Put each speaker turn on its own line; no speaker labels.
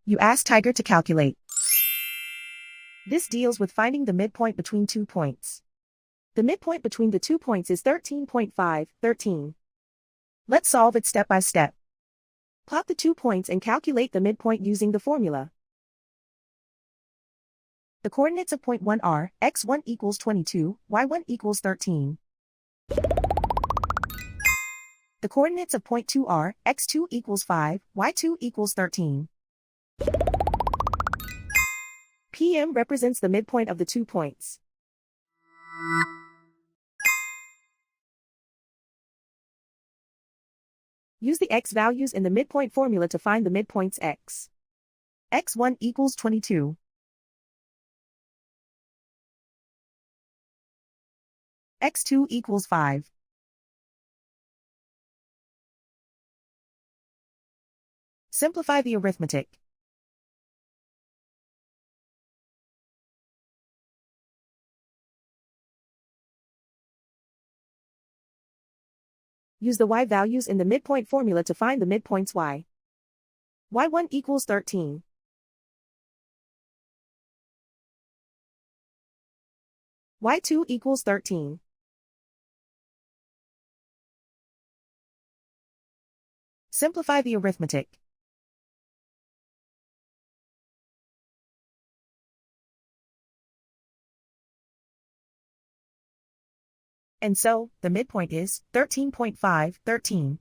You ask Tiger to calculate. This deals with finding the midpoint between 2 points. The midpoint between the 2 points is 13.5, 13. Let's solve it step by step. Plot the 2 points and calculate the midpoint using the formula. The coordinates of point 1 are x1 equals 22, y1 equals 13. The coordinates of point 2 are x2 equals 5, y2 equals 13. PM represents the midpoint of the 2 points. Use the x values in the midpoint formula to find the midpoints x. x1 equals 22. x2 equals 5. Simplify the arithmetic. Use the y values in the midpoint formula to find the midpoints y. y1 equals 13. y2 equals 13. Simplify the arithmetic. And so, the midpoint is 13.5, 13.